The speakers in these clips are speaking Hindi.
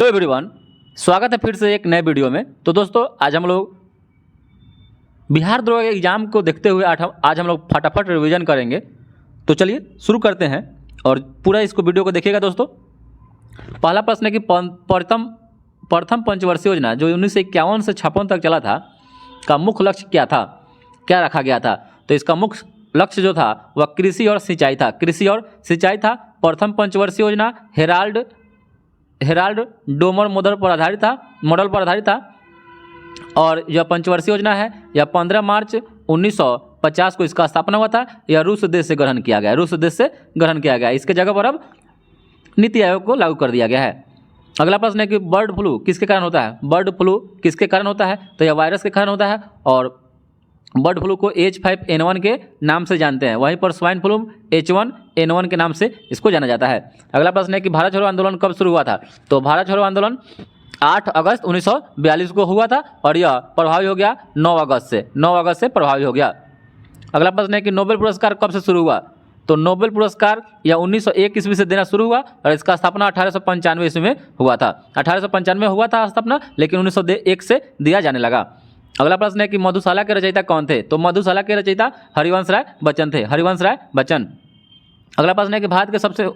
तो एवरीवन, स्वागत है फिर से एक नए वीडियो में। तो दोस्तों, आज हम लोग बिहार दरोगा के एग्ज़ाम को देखते हुए आज हम लोग फटाफट रिवीजन करेंगे। तो चलिए शुरू करते हैं और पूरा इसको वीडियो को देखिएगा। दोस्तों, पहला प्रश्न है कि प्रथम पंचवर्षीय योजना जो 1951 से 56 तक चला था का मुख्य लक्ष्य क्या था, क्या रखा गया था। तो इसका मुख्य लक्ष्य जो था वह कृषि और सिंचाई था। कृषि और सिंचाई था। प्रथम पंचवर्षीय योजना हेराल्ड डोमर मॉडल पर आधारित था और यह पंचवर्षीय योजना है। यह 15 मार्च 1950 को इसका स्थापना हुआ था। यह रूस देश से ग्रहण किया गया। इसके जगह पर अब नीति आयोग को लागू कर दिया गया है। अगला प्रश्न है कि बर्ड फ्लू किसके कारण होता है। तो यह वायरस के कारण होता है और बर्ड फ्लू को H5N1 के नाम से जानते हैं। वहीं पर स्वाइन फ्लू H1N1 के नाम से इसको जाना जाता है। अगला प्रश्न है कि भारत छोड़ो आंदोलन कब शुरू हुआ था। तो भारत छोड़ो आंदोलन 8 अगस्त 1942 को हुआ था और यह प्रभावी हो गया 9 अगस्त से प्रभावी हो गया। अगला प्रश्न है कि नोबेल पुरस्कार कब से शुरू हुआ। तो नोबेल पुरस्कार यह 1901 ईस्वी से देना शुरू हुआ और इसका स्थापना 1895 ईस्वी में हुआ था। 1895 में हुआ था स्थापना, लेकिन 1901 से दिया जाने लगा। अगला प्रश्न है कि मधुशाला के रचयिता कौन थे। तो मधुशाला के रचयिता हरिवंश राय बच्चन। अगला प्रश्न है कि भारत का सबसे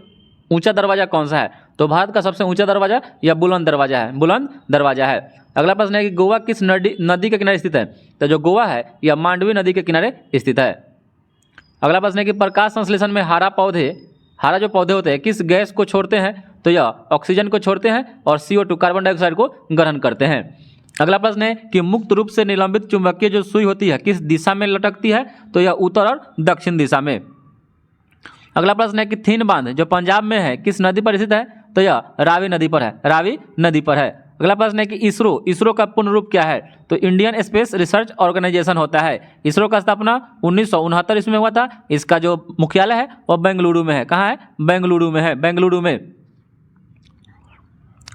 ऊंचा दरवाजा कौन सा है। तो भारत का सबसे ऊंचा दरवाजा यह बुलंद दरवाजा है। अगला प्रश्न है कि गोवा किस नदी के किनारे स्थित है। तो जो गोवा है यह मांडवी नदी के किनारे स्थित है। अगला प्रश्न है कि प्रकाश संश्लेषण में हारा जो पौधे होते हैं किस गैस को छोड़ते हैं। तो यह ऑक्सीजन को छोड़ते हैं और CO2 कार्बन डाइऑक्साइड को ग्रहण करते हैं। अगला प्रश्न है कि मुक्त रूप से निलंबित चुंबकीय जो सुई होती है किस दिशा में लटकती है। तो यह उत्तर और दक्षिण दिशा में। अगला प्रश्न है कि थीन बांध जो पंजाब में है किस नदी पर स्थित है। तो यह रावी नदी पर है। अगला प्रश्न है कि इसरो का पूर्ण रूप क्या है। तो इंडियन स्पेस रिसर्च ऑर्गेनाइजेशन होता है। इसरो का स्थापना 1969 ईस्वी में हुआ था। इसका जो मुख्यालय है वह बेंगलुरु में है। कहाँ है? बेंगलुरु में।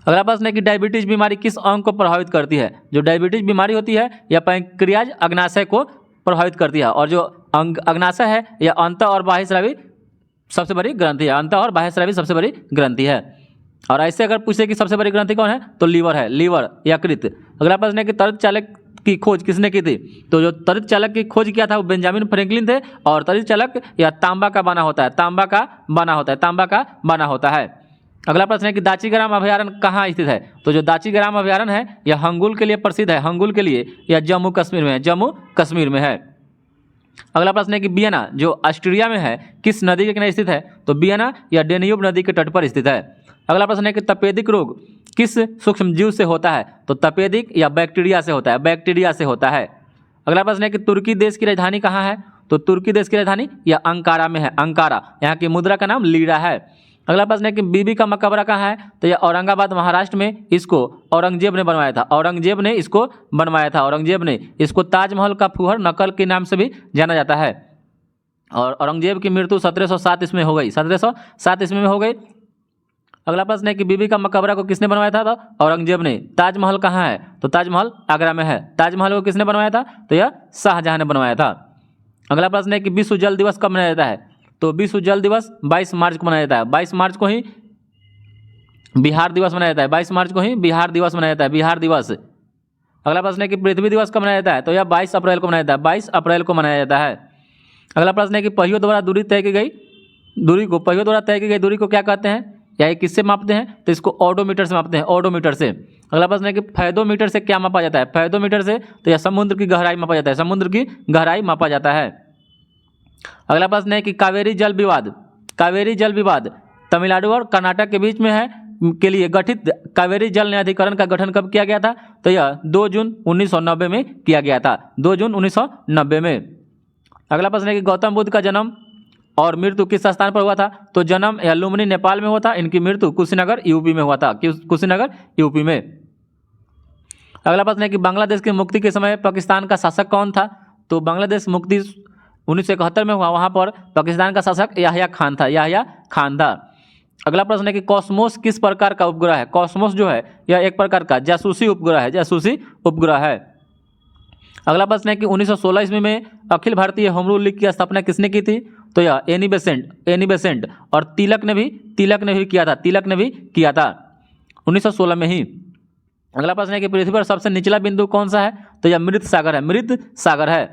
अगला प्रश्न है कि डायबिटीज बीमारी किस अंग को प्रभावित करती है। जो डायबिटीज बीमारी होती है यह पैंक्रियाज अग्नाशय को प्रभावित करती है और जो अग्नाशय है यह अंत और बाह्यस्रावी सबसे बड़ी ग्रंथि है। और ऐसे अगर पूछे कि सबसे बड़ी ग्रंथि कौन है तो लीवर यकृत। अगला प्रश्न है कि त्वरित चालक की खोज किसने की थी। तो जो त्वरित चालक की खोज किया था वो बेंजामिन फ्रैंकलिन थे और त्वरित चालक यह तांबा का बना होता है। अगला प्रश्न है कि दाचीग्राम अभयारण्य कहाँ स्थित है। तो जो दाचीग्राम अभयारण्य है यह हंगुल के लिए प्रसिद्ध है। यह जम्मू कश्मीर में है। अगला प्रश्न है कि वियना जो ऑस्ट्रिया में है किस नदी के किनारे स्थित है। तो वियना यह डेन्यूब नदी के तट पर स्थित है। अगला प्रश्न है कि तपेदिक रोग किस सूक्ष्म जीव से होता है। तो तपेदिक या बैक्टीरिया से होता है। अगला प्रश्न है कि तुर्की देश की राजधानी कहाँ है। तो तुर्की देश की राजधानी यह अंकारा में है। यहाँ की मुद्रा का नाम लीरा है। अगला प्रश्न है कि बीबी का मकबरा कहाँ है। तो यह औरंगाबाद महाराष्ट्र में। इसको औरंगजेब ने इसको ताजमहल का फुहर नकल के नाम से भी जाना जाता है। और औरंगजेब की मृत्यु 1707 ईस्वी में हो गई। अगला प्रश्न है कि बीबी का मकबरा को किसने बनवाया था। तो औरंगजेब ने। ताजमहल कहाँ है। तो ताजमहल आगरा में है। ताजमहल को किसने बनवाया था। तो यह शाहजहां ने बनवाया था। अगला प्रश्न है कि विश्व जल दिवस कब मनाया जाता है। तो विश्व जल दिवस 22 मार्च को मनाया जाता है। 22 मार्च को ही बिहार दिवस मनाया जाता है। अगला प्रश्न है कि पृथ्वी दिवस कब मनाया जाता है। तो यह 22 अप्रैल को मनाया जाता है। अगला प्रश्न है कि पहियों द्वारा तय की गई दूरी को क्या कहते हैं या ये किससे मापते हैं। तो इसको ऑडोमीटर से मापते हैं। अगला प्रश्न है कि फैदोमीटर से क्या मापा जाता है। फैदोमीटर से तो यह समुद्र की गहराई मापा जाता है। अगला प्रश्न है कि कावेरी जल विवाद तमिलनाडु और कर्नाटक के बीच में है के लिए गठित कावेरी जल न्यायाधिकरण का गठन कब किया गया था। तो यह 2 जून 1990 में किया गया था। 2 जून 1990 में। अगला प्रश्न है कि गौतम बुद्ध का जन्म और मृत्यु किस स्थान पर हुआ था। तो जन्म या लुम्बिनी नेपाल में हुआ था। इनकी मृत्यु कुशीनगर यूपी में हुआ था। अगला प्रश्न है कि बांग्लादेश की मुक्ति के समय पाकिस्तान का शासक कौन था। तो बांग्लादेश मुक्ति 1971 में हुआ। वहाँ पर पाकिस्तान का शासक याह्या खान था। अगला प्रश्न है कि कॉस्मोस किस प्रकार का उपग्रह है। कॉस्मोस जो है यह एक प्रकार का जासूसी उपग्रह है। अगला प्रश्न है कि 1916 ईस्वी में Akhil Bharatiya home rule league की स्थापना किसने की थी। तो यह एनी बेसेंट और तिलक ने भी किया था। 1916 में ही। अगला प्रश्न है कि पृथ्वी पर सबसे निचला बिंदु कौन सा है? तो यह मृत सागर है, मृत सागर है।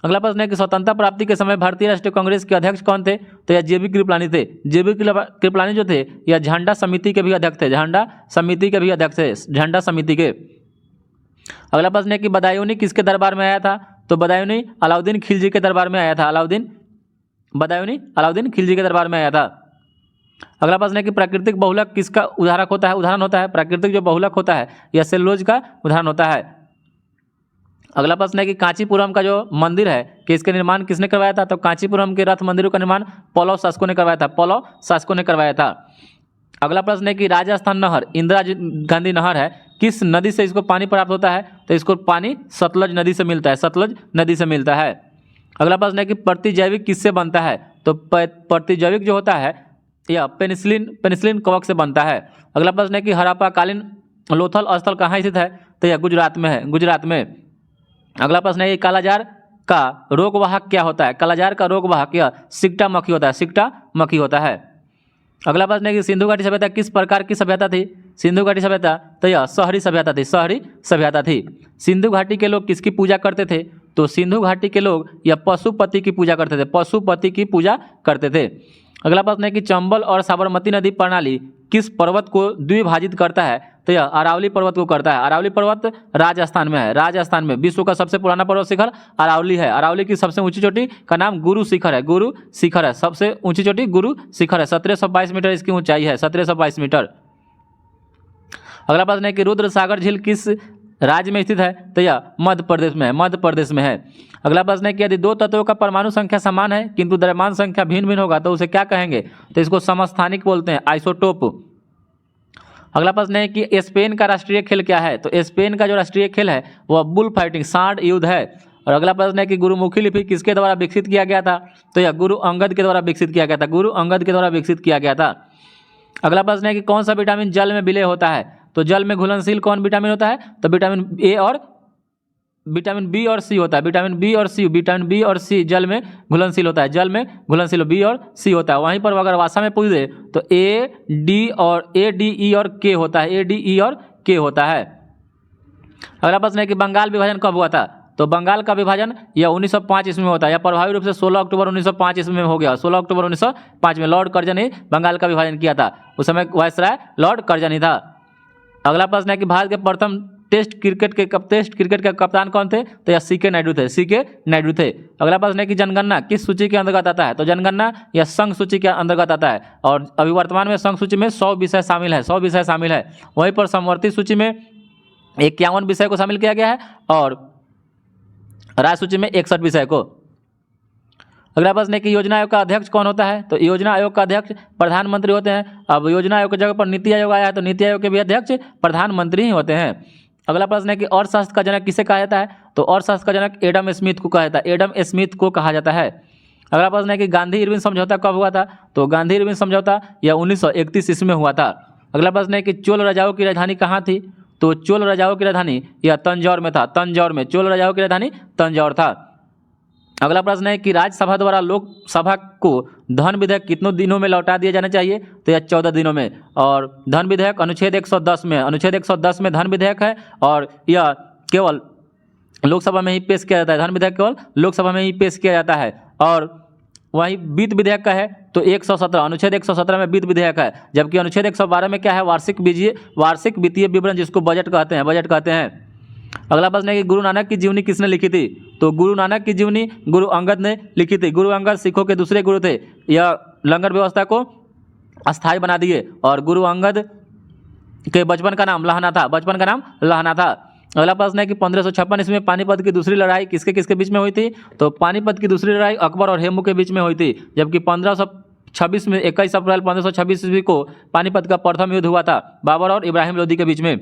अगला प्रश्न है कि स्वतंत्रता प्राप्ति के समय भारतीय राष्ट्रीय कांग्रेस के अध्यक्ष कौन थे? तो यह JB कृपलानी थे। JB कृपलानी जो थे यह झंडा समिति के भी अध्यक्ष थे, झंडा समिति के भी अध्यक्ष थे, झंडा समिति के। अगला प्रश्न है कि बदायूंनी किसके दरबार में आया था? तो बदायूंनी अलाउद्दीन खिलजी के दरबार में आया था, बदायूंनी अलाउद्दीन खिलजी के दरबार में आया था। अगला प्रश्न है कि प्राकृतिक बहुलक किसका उदाहरण होता है? प्राकृतिक जो बहुलक होता है यह सेलुलोज का उदाहरण होता है। अगला प्रश्न है कि कांचीपुरम का जो मंदिर है कि इसके निर्माण किसने करवाया था? तो कांचीपुरम के रथ मंदिरों का निर्माण पल्लव शासकों ने करवाया था, पल्लव शासकों ने करवाया था। अगला प्रश्न है कि राजस्थान नहर इंदिरा गांधी नहर है, किस नदी से इसको पानी प्राप्त होता है? तो इसको पानी सतलज नदी से मिलता है, सतलज नदी से मिलता है। अगला प्रश्न है कि प्रतिजैविक किससे बनता है? तो प्रतिजैविक जो होता है यह पेनिसिलिन कवक से बनता है। अगला प्रश्न है कि हड़प्पाकालीन लोथल स्थल कहाँ स्थित है? तो यह गुजरात में है, गुजरात में। अगला प्रश्न है कि कालाजार का रोगवाहक क्या होता है? कालाजार का रोगवाहक यह सिक्टा मक्खी होता है, सिक्टा मक्खी होता है। अगला प्रश्न है कि सिंधु घाटी सभ्यता किस प्रकार की सभ्यता थी? सिंधु घाटी सभ्यता तो यह शहरी सभ्यता थी, शहरी सभ्यता थी। सिंधु घाटी के लोग किसकी पूजा करते थे? तो सिंधु घाटी के लोग यह पशुपति की पूजा करते थे, पशुपति की पूजा करते थे। अगला प्रश्न है कि चंबल और साबरमती नदी प्रणाली किस पर्वत को द्विभाजित करता है? तो यह अरावली पर्वत को करता है। अरावली पर्वत राजस्थान में है, राजस्थान में। विश्व का सबसे पुराना पर्वत शिखर अरावली है। अरावली की सबसे ऊंची चोटी का नाम गुरु शिखर है, गुरु शिखर है, सबसे ऊंची चोटी गुरु शिखर है। 1722 मीटर इसकी ऊंचाई है, 1722 मीटर। अगला प्रश्न है कि रुद्र सागर झील किस राज्य में स्थित है? तो यह मध्य प्रदेश में है, मध्य प्रदेश में है। अगला प्रश्न है कि यदि दो तत्वों का परमाणु संख्या समान है किंतु द्रव्यमान संख्या भिन्न भिन्न होगा तो उसे क्या कहेंगे? तो इसको समस्थानिक बोलते हैं, आइसोटोप। अगला प्रश्न है कि स्पेन का राष्ट्रीय खेल क्या है? तो स्पेन का जो राष्ट्रीय खेल है वह बुल फाइटिंग, सांड युद्ध है। और अगला प्रश्न है कि गुरुमुखी लिपि किसके द्वारा विकसित किया गया था? तो यह गुरु अंगद के द्वारा विकसित किया गया था, गुरु अंगद के द्वारा विकसित किया गया था। अगला प्रश्न है कि कौन सा विटामिन जल में विलय होता है? तो जल में घुलनशील कौन विटामिन होता है? तो विटामिन बी और सी होता है, विटामिन बी और सी जल में घुलनशील होता है, जल में घुलनशील बी और सी होता है। वहीं पर अगर भाषा में पूछ दे तो ए डी ई और के होता है, ADE और के होता है। अगला प्रश्न है कि बंगाल विभाजन कब हुआ था? तो बंगाल का विभाजन यह 1905 ईस्वी में होता है, यह प्रभावी रूप से 16 अक्टूबर 1905 ईस्वी में हो गया। 16 अक्टूबर 1905 में लॉर्ड कर्जन ने बंगाल का विभाजन किया था, उस समय वायसराय लॉर्ड कर्जन ही था। अगला प्रश्न है कि भारत के प्रथम टेस्ट क्रिकेट के कप्तान कौन थे? तो यह CK नायडू थे, CK नायडू थे। अगला प्रश्न है कि जनगणना किस सूची के अंतर्गत आता है? तो जनगणना यह संघ सूची के अंतर्गत आता है और अभी वर्तमान में संघ सूची में 100 विषय शामिल है, 100 विषय शामिल है। वहीं पर समवर्ती सूची में 51 विषय को शामिल किया गया है और राज्य सूची में 61 विषय को। अगला प्रश्न है कि योजना आयोग का अध्यक्ष कौन होता है? तो योजना आयोग का अध्यक्ष प्रधानमंत्री होते हैं। अब योजना आयोग की जगह पर नीति आयोग आया है तो नीति आयोग के भी अध्यक्ष प्रधानमंत्री ही होते हैं। अगला प्रश्न है कि अर्थशास्त्र का जनक किसे कहा जाता है? तो अर्थशास्त्र का जनक एडम स्मिथ को कहा जाता है, एडम स्मिथ को कहा जाता है। अगला प्रश्न है कि गांधी इरविन समझौता कब हुआ था? तो गांधी इरविन समझौता यह 1931 ईस्वी में हुआ था। अगला प्रश्न है कि चोल राजाओं की राजधानी कहाँ थी? तो चोल राजाओं की राजधानी यह तंजौर में था, तंजौर में चोल राजाओं की राजधानी तंजौर था। अगला प्रश्न है कि राज्यसभा द्वारा लोकसभा को धन विधेयक कितनों दिनों में लौटा दिया जाना चाहिए? तो यह 14 दिनों में। और धन विधेयक अनुच्छेद 110 में, अनुच्छेद 110 में धन विधेयक है और यह केवल लोकसभा में ही पेश किया जाता है, धन विधेयक केवल लोकसभा में ही पेश किया जाता है। और वहीं वित्त विधेयक का है तो 117, अनुच्छेद 117 में वित्त विधेयक है, जबकि अनुच्छेद 112 में क्या है? वार्षिक वित्तीय विवरण, जिसको बजट कहते हैं, बजट कहते हैं। अगला प्रश्न है कि गुरु नानक की जीवनी किसने लिखी थी? तो गुरु नानक की जीवनी गुरु अंगद ने लिखी थी। गुरु अंगद सिखों के दूसरे गुरु थे, यह लंगर व्यवस्था को अस्थायी बना दिए और गुरु अंगद के बचपन का नाम लहना था, बचपन का नाम लहना था। अगला प्रश्न है कि 1556 ईस्वी में पानीपत की दूसरी लड़ाई किसके बीच में हुई थी? तो पानीपत की दूसरी लड़ाई अकबर और हेमू के बीच में हुई थी, जबकि 1526 में 21 अप्रैल 1526 ईस्वी को पानीपत का प्रथम युद्ध हुआ था बाबर और इब्राहिम लोदी के बीच में।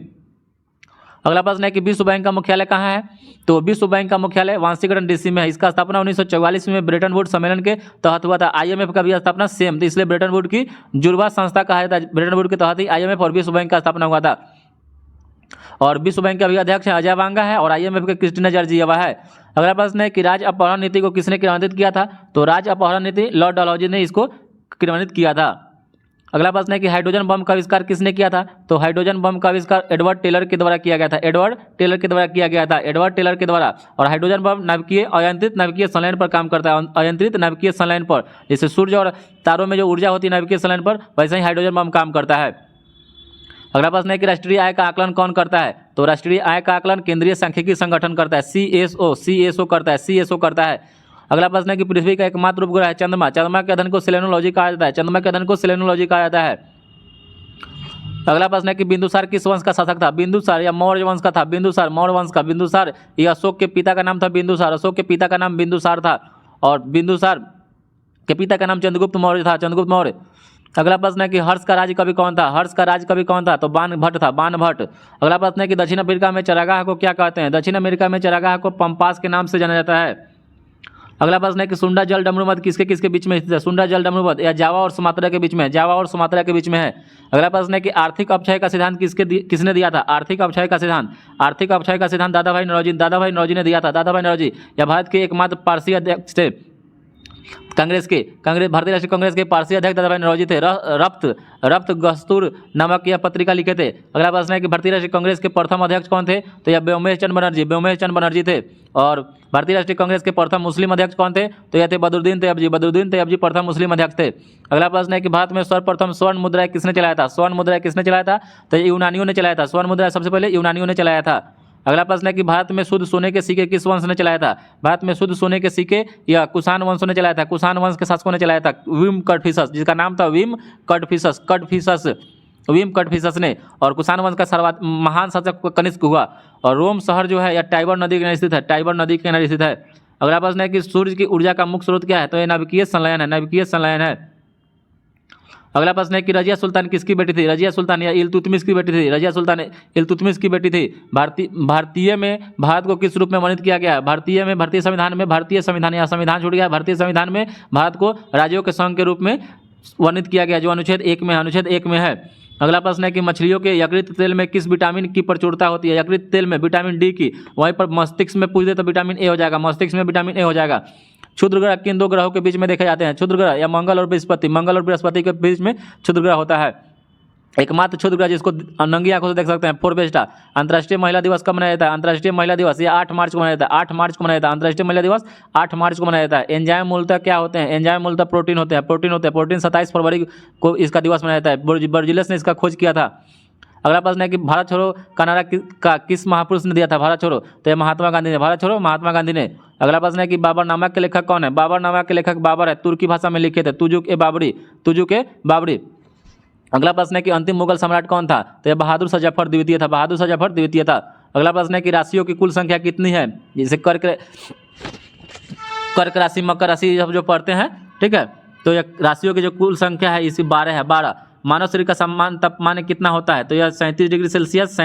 अगला प्रश्न है कि विश्व बैंक का मुख्यालय कहाँ है? तो विश्व बैंक का मुख्यालय वाशिंगटन DC में है। इसका स्थापना 1944 में ब्रेटन वुड सम्मेलन के तहत हुआ था। IMF का भी स्थापना सेम, तो इसलिए ब्रेटन वुड की जुड़वा संस्था कहा जाता है। ब्रेटन वुड के तहत ही IMF और विश्व बैंक का स्थापना हुआ था। और विश्व बैंक के अभी अध्यक्ष अजय बांगा है और IMF के क्रिस्टिना जॉर्जिएवा है। अगला प्रश्न है कि राज्य अपहरण नीति को किसने क्रियान्वित किया था? तो राज्य अपहरण नीति लॉर्ड डलहौजी ने इसको क्रियान्वित किया था। अगला प्रश्न है कि हाइड्रोजन बम का आविष्कार किसने किया था? तो हाइड्रोजन बम का आविष्कार एडवर्ड टेलर के द्वारा किया गया था। एडवर्ड टेलर के द्वारा किया गया था, एडवर्ड टेलर के द्वारा। और हाइड्रोजन बम नाभिकीय अयंत्रित नाभिकीय संलयन पर काम करता है, अयंत्रित नाभिकीय संलयन पर। जैसे सूर्य और तारों में जो ऊर्जा होती है नाभिकीय संलयन पर, वैसे ही हाइड्रोजन बम काम करता है। अगला प्रश्न है कि राष्ट्रीय आय का आकलन कौन करता है? तो राष्ट्रीय आय का आकलन केंद्रीय सांख्यिकी संगठन करता है, CSO करता है, CSO करता है। अगला प्रश्न है कि पृथ्वी का एकमात्र उपग्रह है चंद्रमा। चंद्रमा के अध्ययन को सेलेनोलॉजी कहा जाता है, चंद्रमा के अध्ययन को सेलेनोलॉजी कहा जाता है। अगला प्रश्न है कि बिंदुसार किस वंश का शासक था? बिंदुसार या मौर्य वंश का था? बिंदुसार मौर्य वंश का। बिंदुसार ये अशोक के पिता का नाम था बिंदुसार, अशोक के पिता का नाम बिंदुसार था। और बिंदुसार के पिता का नाम चंद्रगुप्त मौर्य था, चंद्रगुप्त मौर्य। अगला प्रश्न है कि हर्ष का राज्य कवि कौन था? हर्ष का राज्य कवि कौन था? तो बाणभट्ट था, बाणभट्ट। अगला प्रश्न है कि दक्षिण अफ्रीका में चरागाह को क्या कहते हैं? दक्षिण अमेरिका में चरागाह को पंपास के नाम से जाना जाता है। अगला प्रश्न है कि सुंडा जल डमरूमध्य किसके किसके बीच में स्थित है? सुंडा जल डमरूमध्य या जावा और सुमात्रा के बीच में, जावा और सुमात्रा के बीच में है। अगला प्रश्न है कि आर्थिक अपक्षय का सिद्धांत किसने दिया था? आर्थिक अपक्षय का सिद्धांत, आर्थिक अपक्षय का सिद्धांत दादाभाई नौरोजी ने दिया था, दादाभाई नौरोजी। या भारत के एकमात्र पारसी अध्यक्ष थे भारतीय राष्ट्रीय कांग्रेस के पारसी अध्यक्ष दादाभाई नौरोजी थे। रफ्त गस्तूर नामक यह पत्रिका लिखे थे। अगला प्रश्न है कि भारतीय राष्ट्रीय कांग्रेस के प्रथम अध्यक्ष कौन थे? तो यह व्योमेश चंद्र बनर्जी थे। और भारतीय राष्ट्रीय कांग्रेस के प्रथम मुस्लिम अध्यक्ष कौन थे? तो यह थे बदरुद्दीन तैयबजी प्रथम मुस्लिम अध्यक्ष थे। अगला प्रश्न है कि भारत में सर्वप्रथम स्वर्ण मुद्रा किसने चलाया था? स्वर्ण मुद्रा किसने चलाया था? तो यूनानियों ने चलाया था, स्वर्ण मुद्रा सबसे पहले यूनानियों ने चलाया था। अगला प्रश्न है कि भारत में शुद्ध सोने के सिक्के किस वंश ने चलाया था? भारत में शुद्ध सोने के सिक्के या कुषाण वंश ने चलाया था, कुषाण वंश के शासकों ने चलाया था। विम कटफिशस, जिसका नाम था विम कटफिशस ने। और कुषाण वंश का महान शासक कनिष्क हुआ। और रोम शहर जो है यह टाइबर नदी के किनारे स्थित है, टाइबर नदी के किनारे स्थित है। अगला प्रश्न है कि सूर्य की ऊर्जा का मुख्य स्रोत क्या है? तो यह नाभिकीय संलयन है। अगला प्रश्न है कि रजिया सुल्तान किसकी बेटी थी? रजिया सुल्तान या इल्तुतमिश की बेटी थी, रजिया सुल्तान इल्तुतमिश की बेटी थी। भारतीय में भारत को किस रूप में वर्णित किया गया? भारतीय संविधान छूट गया। भारतीय संविधान में भारत को राज्यों के संघ के रूप में वर्णित किया गया, जो अनुच्छेद 1 में है। अगला प्रश्न है कि मछलियों के यकृत तेल में किस विटामिन की प्रचुरता होती है? यकृत तेल में विटामिन डी की। वहीं पर मस्तिष्क में पूछ दे तो विटामिन ए हो जाएगा, मस्तिष्क में विटामिन ए हो जाएगा। क्षुद्र ग्रह किन दो ग्रहों के बीच में देखे जाते हैं? क्षुद्र ग्रह या मंगल और बृहस्पति के बीच में क्षुद्र ग्रह होता है। एकमात्र क्षुद्र ग्रह जिसको नंगी आंखों से देख सकते हैं, फोरबेस्टा। अंतर्राष्ट्रीय महिला दिवस कब मनाया जाता है? अंतर्राष्ट्रीय महिला दिवस ये 8 मार्च को मनाया जाता है, 8 मार्च को मनाया जाता है। अंतर्राष्ट्रीय महिला दिवस 8 मार्च को मनाया जाता है। एंजाइम मूलतः क्या होते हैं? एंजाइम मूलतः प्रोटीन होते हैं, प्रोटीन 27 फरवरी को इसका दिवस मनाया जाता है। बर्जिलस ने इसका खोज किया था। अगला प्रश्न है कि भारत छोड़ो का नारा किस महापुरुष ने दिया था? भारत छोड़ो, तो ये महात्मा गांधी ने, भारत छोड़ो महात्मा गांधी ने। अगला प्रश्न है कि बाबरनामा के लेखक कौन है? बाबरनामा के लेखक बाबर है, तुर्की भाषा में लिखे थे, तुजुक ए बाबरी। अगला प्रश्न है कि अंतिम मुगल सम्राट कौन था? तो यह बहादुर शाह जफर द्वितीय था। अगला प्रश्न है कि राशियों की कुल संख्या कितनी है? जैसे कर्क राशि, मकर राशि जो पढ़ते हैं, ठीक है, तो यह राशियों की जो कुल संख्या है इसी 12 है, 12। मानव शरीर का सामान्य तापमान कितना होता है? तो यह 37 डिग्री सेल्सियस,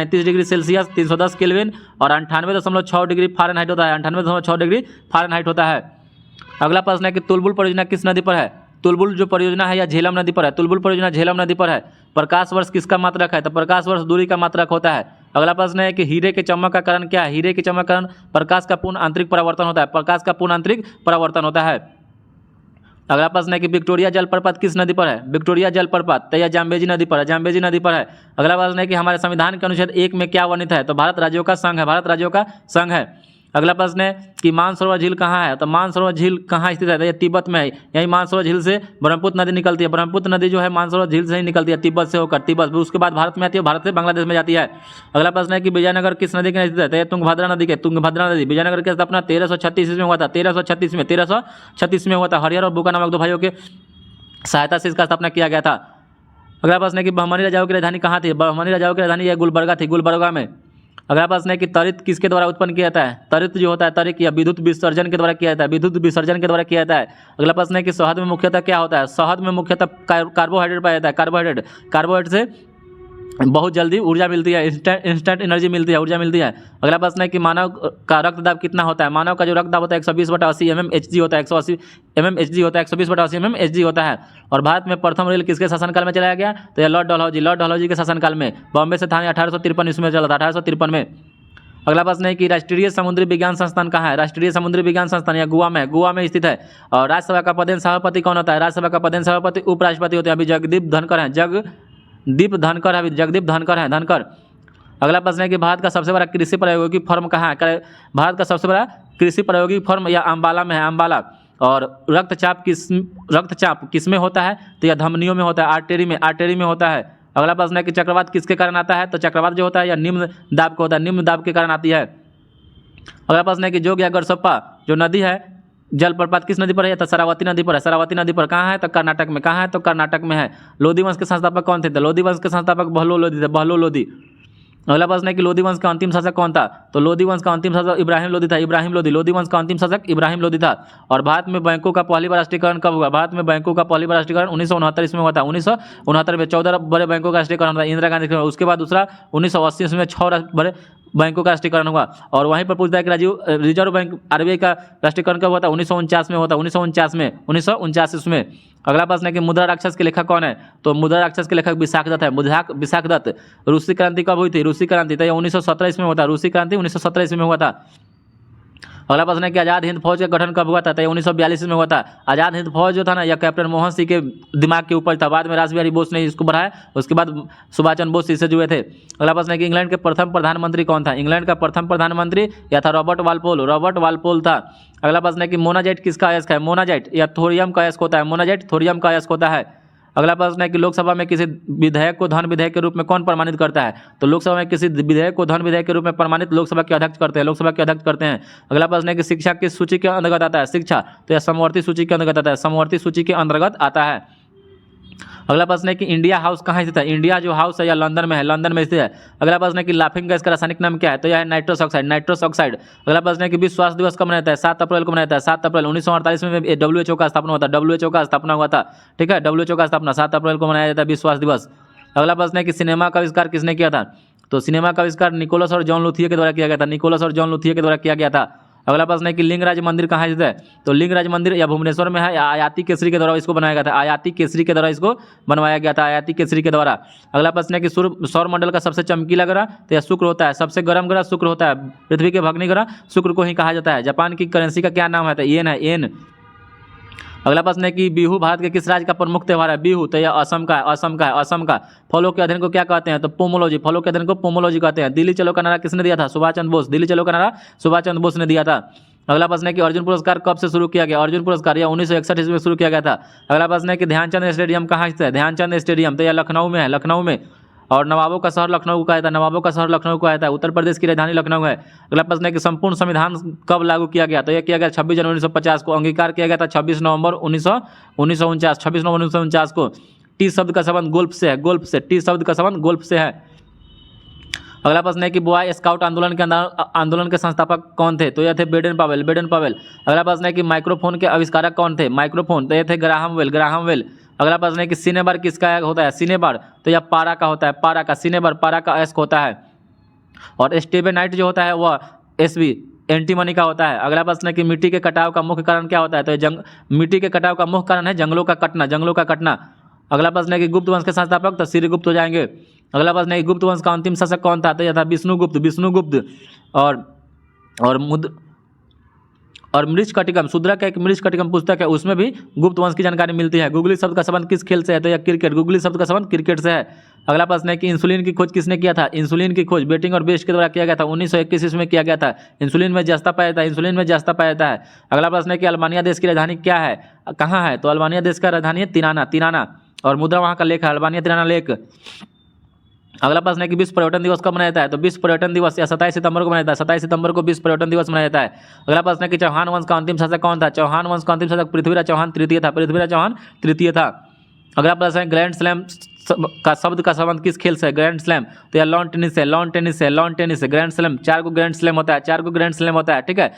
310 केल्विन और 98.6 डिग्री फ़ारेनहाइट होता है, 98.6 डिग्री फ़ारेनहाइट होता है। अगला प्रश्न है कि तुलबुल परियोजना किस नदी पर है? तुलबुल जो परियोजना है यह झेलम नदी पर है, तुलबुल परियोजना झेलम नदी पर है। प्रकाश वर्ष किसका मात्रक है? तो प्रकाश वर्ष दूरी का मात्रक होता है। अगला प्रश्न है कि हीरे के चमक का कारण क्या है? हीरे के चमक का कारण प्रकाश का पूर्ण आंतरिक परावर्तन होता है, अगला प्रश्न है कि विक्टोरिया जलप्रपात किस नदी पर है? विक्टोरिया जलप्रपात तो यह जाम्बेजी नदी पर है, अगला प्रश्न है कि हमारे संविधान के अनुच्छेद 1 में क्या वर्णित है? तो भारत राज्यों का संघ है। अगला प्रश्न है कि मानसरोवर झील कहाँ है? तो मानसरोवर झील कहाँ स्थित है? तो यह तिब्बत में है। यही मानसरोवर झील से ब्रह्मपुत्र नदी निकलती है, ब्रह्मपुत्र नदी जो है मानसरोवर झील से ही निकलती है, तिब्बत से होकर, उसके बाद भारत में आती है, भारत से बांग्लादेश में जाती है। अगला प्रश्न है कि विजयनगर किस नदी के स्थित है? तो यह तुंगभद्रा नदी। विजयनगर की स्थापना 1336 में हुआ था, 1336 में हुआ था। हरिहर और बुका नामक 2 भाइयों के सहायता से इसका स्थापना किया गया था। अगला प्रश्न है कि बहमनी राजाओं की राजधानी कहाँ थी? बहमनी राजाओं की राजधानी यह गुलबर्गा थी, गुलबर्गा में। अगला प्रश्न है कि तरित किसके द्वारा उत्पन्न किया जाता है? तरित जो होता है, तरिक या विद्युत विसर्जन के द्वारा किया जाता है, अगला प्रश्न है कि शहद में मुख्यतः क्या होता है? शहद में मुख्यतः कार्बोहाइड्रेट पाया जाता है, कार्बोहाइड्रेट से बहुत जल्दी ऊर्जा मिलती है, इंस्टेंट एनर्जी मिलती है, ऊर्जा मिलती है। अगला प्रश्न है कि मानव का रक्तदाब कितना होता है? मानव का जो रक्तदाब होता है 120/80 mmHg होता है, 180 mmHg होता है, 120/80 mmHg होता है। और भारत में प्रथम रेल किसके शासनकाल में चलाया गया? तो यह लॉर्ड डलहौजी के शासनकाल में। बॉम्बे से थाने 1853 ईस्वी में चला था, 1853 में। अगला प्रश्न है कि राष्ट्रीय समुद्री विज्ञान संस्थान कहाँ है? राष्ट्रीय समुद्री विज्ञान संस्थान या गोवा में, गोवा में स्थित है। और राज्यसभा का पदेन सभापति कौन होता है? राज्यसभा का पदेन सभापति उपराष्ट्रपति होते हैं। अभी जगदीप धनखड़ है, जगदीप धनखड़ है, अभी जगदीप धनखड़ है, धनखड़। अगला प्रश्न है कि भारत का सबसे बड़ा कृषि प्रौद्योगिकी फर्म कहाँ है? भारत का सबसे बड़ा कृषि प्रौद्योगिकी फर्म या अम्बाला में है, अम्बाला। और रक्तचाप किस में होता है? तो यह धमनियों में होता है, आर्टरी में होता है। अगला प्रश्न है कि चक्रवात किसके कारण आता है? तो चक्रवात जो होता है या निम्न दाब को होता है, निम्न दाब के कारण आती है। अगला प्रश्न है कि जोग या गरसप्पा जो नदी है, जलप्रपात किस नदी पर है? तो शरावती नदी पर है। शरावती नदी पर कहाँ है? तो कर्नाटक में। कहाँ है? तो कर्नाटक में है। लोधी वंश के संस्थापक कौन थे? तो लोधी वंश के संस्थापक बहलो लोधी थे, बहलो लोधी। अगला प्रश्न है कि लोधी वंश का अंतिम शासक कौन था? तो लोधी वंश का अंतिम शासक इब्राहिम लोधी था, इब्राहिम लोधी। लोधी वंश का अंतिम शासक इब्राहिम लोधी था। और भारत में बैंकों का पहली बार राष्ट्रीयकरण कब हुआ? भारत में बैंकों का पहली बार राष्ट्रीयकरण 1969 ईस्वी में हुआ था। 1969 में 14 बड़े बैंकों का राष्ट्रीयकरण हुआ, इंदिरा गांधी के। उसके बाद दूसरा 1980 ईस्वी में 6 बड़े बैंकों का राष्ट्रीयकरण हुआ। और वहीं पर पूछता है कि रिजर्व बैंक आरबीआई का राष्ट्रीयकरण कब हुआ था? 1949 में हुआ था, 1949 इसमें। अगला प्रश्न है कि मुद्रा राक्षस के लेखक कौन है? तो मुद्रा राक्षस के लेखक विशाखदत्त है, विशाखदत्त। रूसी क्रांति कब हुई थी? रूसी क्रांति तो 1917 ईस्वी में हुआ था, रूसी क्रांति 1917 ईस्वी में हुआ था। अगला प्रश्न है कि आज़ाद हिंद फौज का गठन कब हुआ था? तो 1942 में हुआ था। आज़ाद हिंद फौज जो था ना, यह कैप्टन मोहन सिंह के दिमाग के ऊपर था। बाद में रासबिहारी बोस ने इसको बढ़ाया, उसके बाद सुभाष चंद्र बोस इससे जुड़े थे। अगला प्रश्न है कि इंग्लैंड के प्रथम प्रधानमंत्री कौन था? इंग्लैंड का प्रथम प्रधानमंत्री या था रॉबर्ट वालपोल था। अगला प्रश्न है कि मोनाजाइट किसका अयस्क है? मोनाजाइट या थोरियम का अयस्क होता है, मोनाजाइट थोरियम का अयस्क होता है। अगला प्रश्न है कि लोकसभा में किसी विधेयक को धन विधेयक के रूप में कौन प्रमाणित करता है? तो लोकसभा में किसी विधेयक को धन विधेयक के रूप में प्रमाणित लोकसभा के अध्यक्ष करते हैं, लोकसभा के अध्यक्ष करते हैं। अगला प्रश्न है कि शिक्षा किस सूची के अंतर्गत आता है? शिक्षा तो यह समवर्ती सूची के अंतर्गत आता है, समवर्ती सूची के अंतर्गत आता है। अगला प्रश्न है कि इंडिया हाउस कहाँ स्थित है? इंडिया जो हाउस है या लंदन में है, लंदन में स्थित है। अगला प्रश्न है कि लाफिंग गैस का रासायनिक नाम क्या है? तो यह है नाइट्रस ऑक्साइड। अगला प्रश्न है कि विश्व स्वास्थ्य दिवस कब मनाया जाता है? 7 अप्रैल को मनाया जाता है, 7 अप्रैल 1948 में WHO का स्थापना हुआ था, WHO का स्थापना हुआ था। ठीक है, WHO का स्थापना 7 अप्रैल को मनाया जाता है, विश्व स्वास्थ्य दिवस। अगला प्रश्न है कि सिनेमा का आविष्कार किसने किया था? तो सिनेमा का आविष्कार निकोलस और जॉन लुथिये के द्वारा किया गया था, निकोलस और जॉन लुथिये के द्वारा किया गया था। अगला प्रश्न है कि लिंगराज मंदिर कहाँ स्थित है? तो लिंगराज मंदिर या भुवनेश्वर में है या आयाती केसरी के द्वारा इसको बनाया गया था, आयाती केसरी के द्वारा इसको बनवाया गया था, आयाती केसरी के द्वारा। अगला प्रश्न है कि सौर मंडल का सबसे चमकीला ग्रह तो यह शुक्र होता है, सबसे गर्म ग्रह शुक्र होता है, पृथ्वी के भग्नी ग्रह शुक्र को ही कहा जाता है। जापान की करेंसी का क्या नाम है? तो येन है, येन। अगला प्रश्न है कि बिहू भारत के किस राज्य का प्रमुख त्यौहार है? बिहू तो यह असम का है, असम का। फलों के अध्ययन को क्या कहते हैं? तो पोमोलॉजी, फलों के अध्ययन को पोमोलॉजी कहते हैं। दिल्ली चलो का नारा किसने दिया था? सुभाष चंद्र बोस, दिल्ली चलो का नारा सुभाष चंद्र बोस ने दिया था। अगला प्रश्न है कि अर्जुन पुरस्कार कब से शुरू किया गया? अर्जुन पुरस्कार यह 1961 ईस्वी में शुरू किया गया था। अगला प्रश्न है कि ध्यानचंद स्टेडियम कहाँ स्थित है? ध्यानचंद स्टेडियम तो यह लखनऊ में है, लखनऊ में। और नवाबों का शहर लखनऊ को कहा जाता है, नवाबों का शहर लखनऊ को कहा जाता है। उत्तर प्रदेश की राजधानी लखनऊ है। अगला प्रश्न है कि संपूर्ण संविधान कब लागू किया गया? तो यह किया गया 26 जनवरी 1950 को। अंगीकार किया गया था 26 नवंबर 1949 को। टी शब्द का संबंध गोल्फ से है, गोल्फ से, टी शब्द का संबंध गोल्फ से है। अगला प्रश्न है कि बॉय स्काउट आंदोलन के संस्थापक कौन थे? तो यह थे बेडेन पावेल। अगला प्रश्न है कि माइक्रोफोन के आविष्कारक कौन थे? माइक्रोफोन तो यह थे ग्राहम वेल। अगला प्रश्न है कि सिनेबार किसका होता है? सिनेबार तो यह पारा का होता है, पारा का, सिनेबार पारा का अयस्क होता है। और स्टेबेनाइट जो होता है वह एसबी एंटीमनी का होता है। अगला प्रश्न है कि मिट्टी के कटाव का मुख्य कारण क्या होता है? तो मिट्टी के कटाव का मुख्य कारण है जंगलों का कटना। अगला प्रश्न है कि गुप्त वंश के संस्थापक तो श्रीगुप्त हो जाएंगे। अगला प्रश्न है कि गुप्त वंश का अंतिम शासक कौन था? तो यह था विष्णुगुप्त। और मृच्छकटिकम, शूद्रा का एक मृच्छकटिकम पुस्तक है, उसमें भी गुप्त वंश की जानकारी मिलती है। गुगली शब्द का संबंध किस खेल से है? तो यह क्रिकेट, गुगली शब्द का संबंध क्रिकेट से है। अगला प्रश्न है कि इंसुलिन की खोज किसने किया था? इंसुलिन की खोज बेटिंग और बेस्ट के द्वारा किया गया था, 1921 ईस्वी में किया गया था। इंसुलिन में जस्ता पाया जाता है, अगला प्रश्न है कि अल्बानिया देश की राजधानी क्या है, कहाँ है? तो अल्बानिया देश का राजधानी है तिराना। और मुद्रा वहाँ का लेख है, अल्बानिया तिराना लेख। अगला प्रश्न है कि विश्व पर्यटन दिवस कब मनाया जाता है? तो विश्व पर्यटन दिवस या 27 सितंबर को मनाया जाता है, 27 सितंबर को विश्व पर्यटन दिवस मनाया जाता है। अगला प्रश्न है कि चौहान वंश का अंतिम शासक कौन था? चौहान वंश का अंतिम शासक पृथ्वीराज चौहान तृतीय था। अगला प्रश्न है ग्रैंड स्लैम का शब्द का संबंध किस खेल से है? ग्रैंड स्लैम तो यह लॉन टेनिस है। ग्रैंड स्लैम 4 को ग्रैंड स्लैम होता है, ठीक है।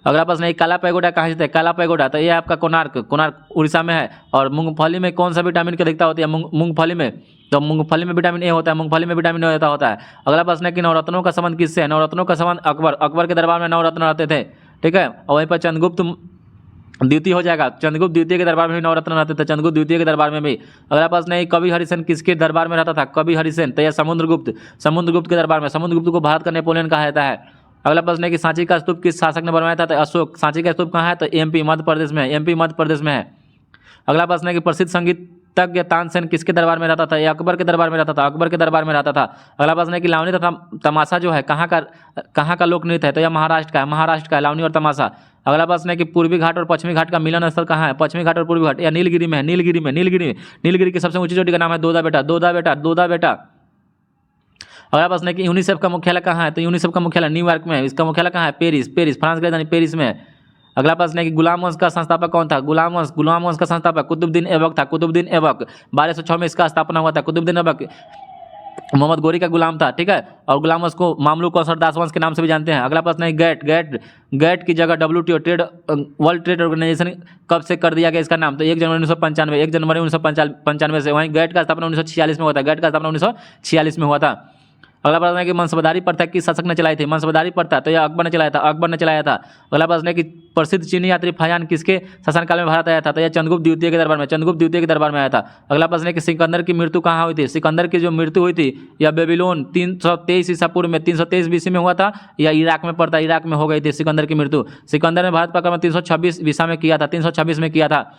अगला प्रश्न है काला पैगोडा कहाँ स्थित है? काला पैगोडा तो यह आपका कोणार्क उड़ीसा में है। और मूंगफली में कौन सा विटामिन की अधिकता होती है? मूंगफली में तो मूंगफली में विटामिन ए होता है, होता है। अगला प्रश्न है कि नवरत्नों का संबंध किससे है? नवरत्नों का संबंध अकबर के दरबार में 9 रत्न रहते थे, ठीक है। और वहीं पर द्वितीय हो जाएगा, चंद्रगुप्त द्वितीय के दरबार में भी नवरत्न रहते थे, चंद्रगुप्त द्वितीय के दरबार में भी। अगला प्रश्न है कवि हरिसेन किसके दरबार में रहता था? कवि हरिसेन, तो यह समुद्रगुप्त, समुद्रगुप्त के दरबार में। समुद्रगुप्त को भारत का नेपोलियन कहा जाता है। अगला प्रश्न है कि सांची का स्तूप किस शासक ने बनवाया था? तो अशोक। सांची का स्तूप कहाँ है? तो एमपी मध्य प्रदेश में है, एमपी मध्य प्रदेश में है। अगला प्रश्न है कि प्रसिद्ध संगीतज्ञ तानसेन किसके दरबार में रहता था? यह अकबर के दरबार में रहता था, अकबर के दरबार में रहता था। अगला प्रश्न है कि लावनी तथा तमाशा जो है कहाँ का लोक नृत्य है? तो यह महाराष्ट्र का है, महाराष्ट्र का है लावनी और तमाशा। अगला प्रश्न है कि पूर्वी घाट और पश्चिमी घाट का मिलन स्थल कहाँ है? पश्चिमी घाट और पूर्वी घाट या नीलगिरी में है, नीलगिरी में, नीलगिरी की सबसे ऊंची चोटी का नाम है दोदा बेटा, दोदा बेटा, दोदा बेटा। अगला प्रश्न है कि यूनिसेफ का मुख्यालय कहाँ है? तो यूनिसेफ का मुख्यालय न्यूयॉर्क में है। इसका मुख्यालय कहाँ है? पेरिस, पेरिस, फ्रांस की राजधानी पेरिस में है। अगला प्रश्न है कि गुलाम वंश का संस्थापक कौन था? गुलाम वंश का संस्थापक कुतुबुद्दीन ऐबक था, कुतुबुद्दीन ऐबक। 1206 में इसका स्थापना हुआ था। कुतुबुद्दीन ऐबक मोहम्मद गोरी का गुलाम था, ठीक है। और गुलाम वंश को मामलुक और सरदास वंश के नाम से भी जानते हैं। अगला प्रश्न है गैट की जगह WTO वर्ल्ड ट्रेड ऑर्गेनाइजेशन कब से कर दिया गया इसका नाम? तो 1 जनवरी 1995, 1 जनवरी 1995 से। वहीं गैट का स्थापना 1946 में हुआ था, गैट का स्थापना 1946 में हुआ था। अगला प्रश्न है कि मंसबदारी प्रथा किस शासक ने चलाई थी? मंसबदारी प्रथा तो यह अकबर ने चलाया था, अकबर ने चलाया था। अगला प्रश्न है कि प्रसिद्ध चीनी यात्री फाहियान किसके शासनकाल में भारत आया था? तो यह चंद्रगुप्त द्वितीय के दरबार में, चंद्रगुप्त द्वितीय के दरबार में आया था। अगला प्रश्न है कि सिकंदर की मृत्यु कहाँ हुई थी? सिकंदर की जो मृत्यु हुई थी यह बेबीलोन 323 ईसा पूर्व में, 323 BC में हुआ था, या इराक में पड़ता, इराक में हो गई थी सिकंदर की मृत्यु। सिकंदर ने भारत पर आक्रमण 326 ईसा में किया था, 326 में किया था।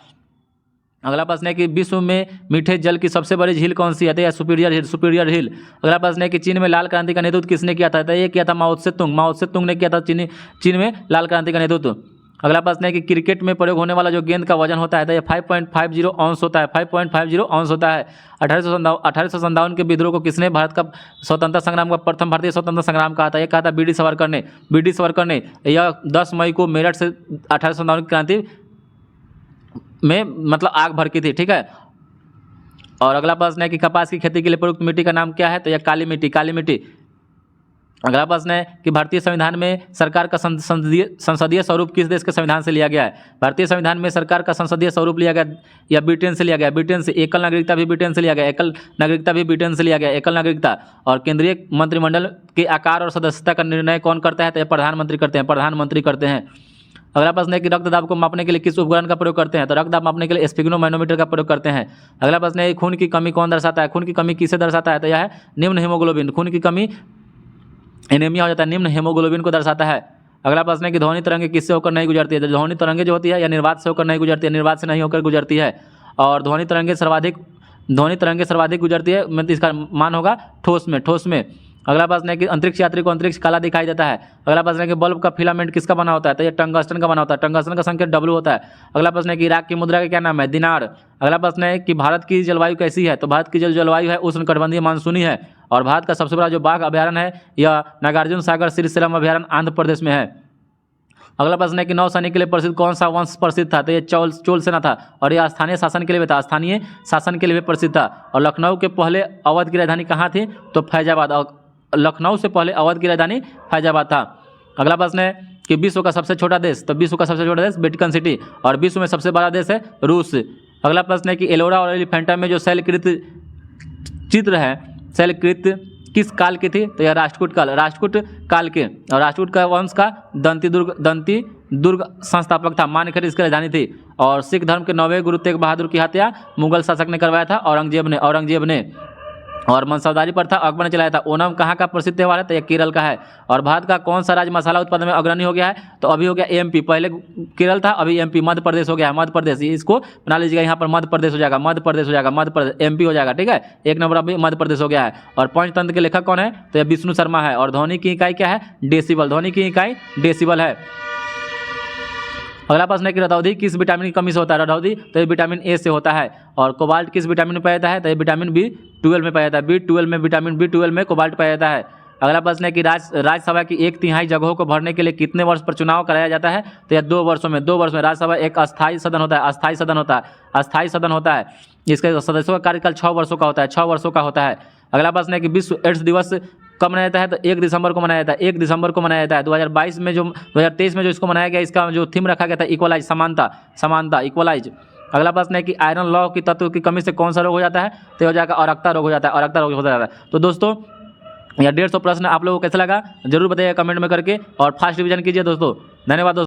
अगला प्रश्न है कि विश्व में मीठे जल की सबसे बड़ी झील कौन सी है? तो यह सुपीरियर हिल, सुपीरियर हिल। अगला प्रश्न है कि चीन में लाल क्रांति का नेतृत्व किसने किया था? तो ये किया था माओ त्से-तुंग, माओ त्से-तुंग ने किया था चीन में लाल क्रांति का नेतृत्व। अगला प्रश्न है कि क्रिकेट में प्रयोग होने वाला जो गेंद का वजन होता है तो यह 5.50 औंस होता है, 5.50 औंस होता है। 1857 के विद्रोह को किसने भारत का स्वतंत्रता संग्राम का प्रथम भारतीय स्वतंत्रता संग्राम कहा था? यह कहा था BD सावरकर ने, BD सावरकर ने। यह 10 मई को मेरठ से 1857 की क्रांति में मतलब आग भड़की थी, ठीक है। और अगला प्रश्न है कि कपास की खेती के लिए प्रयुक्त मिट्टी का नाम क्या है? तो यह काली मिट्टी, काली मिट्टी। अगला प्रश्न है कि भारतीय संविधान में सरकार का संसदीय स्वरूप किस देश के संविधान से लिया गया है? भारतीय संविधान में सरकार का संसदीय स्वरूप लिया गया या ब्रिटेन से लिया गया? ब्रिटेन से। एकल नागरिकता भी ब्रिटेन से लिया गया, एकल नागरिकता भी ब्रिटेन से लिया गया, एकल नागरिकता। और केंद्रीय मंत्रिमंडल के आकार और सदस्यता का निर्णय कौन करता है? तो यह प्रधानमंत्री करते हैं, प्रधानमंत्री करते हैं। अगला प्रश्न है कि रक्तदाब को मापने के लिए किस उपकरण का प्रयोग करते हैं? तो रक्तदाब मापने के लिए स्फिग्नोमैनोमीटर का प्रयोग करते हैं। अगला प्रश्न है खून की कमी कौन दर्शाता है? खून की कमी किसे दर्शाता है? तो यह है निम्न हीमोग्लोबिन। खून की कमी एनीमिया हो जाता है, निम्न हीमोग्लोबिन को दर्शाता है। अगला प्रश्न है कि ध्वनि तरंगे किससे होकर नहीं गुजरती है? तो ध्वनि तरंगे जो होती है या निर्वात से होकर नहीं गुजरती है, निर्वात से नहीं होकर गुजरती है। और ध्वनि तरंगे सर्वाधिक गुजरती है, मतलब इसका मान होगा ठोस में, ठोस में। अगला प्रश्न है कि अंतरिक्ष यात्री को अंतरिक्ष काला दिखाई देता है। अगला प्रश्न है कि बल्ब का फिलामेंट किसका बना होता है? तो ये टंगस्टन का बना होता है, टंगस्टन का संकेत W होता है। अगला प्रश्न है कि इराक की मुद्रा का क्या नाम है? दिनार। अगला प्रश्न है कि भारत की जलवायु कैसी है? तो भारत की जलवायु है उष्णकटिबंधीय मानसूनी है। और भारत का सबसे बड़ा जो बाघ अभ्यारण्य है यह नागार्जुन सागर श्रीशैलम अभ्यारण्य आंध्र प्रदेश में है। अगला प्रश्न है कि नौसैनिक के लिए प्रसिद्ध कौन सा वंश प्रसिद्ध था? तो ये चोल सेना था। और यह स्थानीय शासन के लिए भी था, स्थानीय शासन के लिए भी प्रसिद्ध था। और लखनऊ के पहले अवध की राजधानी कहाँ थी? तो फैजाबाद। लखनऊ से पहले अवध की राजधानी फैजाबाद था। अगला प्रश्न है कि विश्व का सबसे छोटा देश? तो विश्व का सबसे छोटा देश वेटिकन सिटी। और विश्व में सबसे बड़ा देश है रूस। अगला प्रश्न है कि एलोरा और एलिफेंटा में जो शैलकृत चित्र है, शैलकृत किस काल की थी? तो यह राष्ट्रकूट काल के। और राष्ट्रकूट का वंश का दंती दुर्ग संस्थापक था, मानखर इसकी राजधानी थी। और सिख धर्म के 9वें गुरु तेग बहादुर की हत्या मुगल शासक ने करवाया था, औरंगजेब ने। और मंसबदारी प्रथा अकबर ने चलाया था। ओणम कहाँ का प्रसिद्ध त्यौहार है? तो यह केरल का है। और भारत का कौन सा राज्य मसाला उत्पादन में अग्रणी हो गया है? तो अभी हो गया MP, पहले केरल था, अभी MP, मध्य प्रदेश हो गया है, मध्य प्रदेश। इसको बना लीजिएगा, यहाँ पर मध्य प्रदेश हो जाएगा, मध्य प्रदेश हो जाएगा, मध्य प्रदेश MP हो जाएगा, ठीक है। 1 नंबर अभी मध्य प्रदेश हो गया है। और पंचतंत्र के लेखक कौन है? तो यह विष्णु शर्मा है। और ध्वनि की इकाई क्या है? डेसिबल। ध्वनि की इकाई डेसिबल है। अगला प्रश्न है कि रतौंधी किस विटामिन की कमी से होता है? रतौंधी तो ये विटामिन A से होता है। और कोबाल्ट किस विटामिन में पाया जाता है? तो ये विटामिन B12 में पाया जाता है, B12 में, विटामिन B12 में कोबाल्ट पाया जाता है। अगला प्रश्न है कि राज्यसभा की 1/3 जगहों को भरने के लिए कितने वर्ष पर चुनाव कराया जाता है? तो यह 2 वर्षों में, 2 वर्ष में। राज्यसभा एक अस्थायी सदन होता है, अस्थायी सदन होता है। इसके सदस्यों का कार्यकाल 6 वर्षों का होता है, 6 वर्षों का होता है। अगला प्रश्न है कि विश्व एड्स दिवस कब मनाया जाता है? तो 1 दिसंबर को मनाया जाता है, 1 दिसंबर को मनाया जाता है। 2023 में जो इसको मनाया गया, इसका जो थीम रखा गया था इक्वलाइज, समानता, इक्वलाइज। अगला प्रश्न है कि आयरन लॉ की तत्व की कमी से कौन सा रोग हो जाता है? तो हो जाएगा अरक्ता रोग हो जाता है, अरक्ता रोग हो जाता है। तो दोस्तों यह 150 प्रश्न आप लोगों को कैसा लगा जरूर बताइएगा कमेंट में करके, और फास्ट रिवीजन कीजिए दोस्तों। धन्यवाद दोस्तों।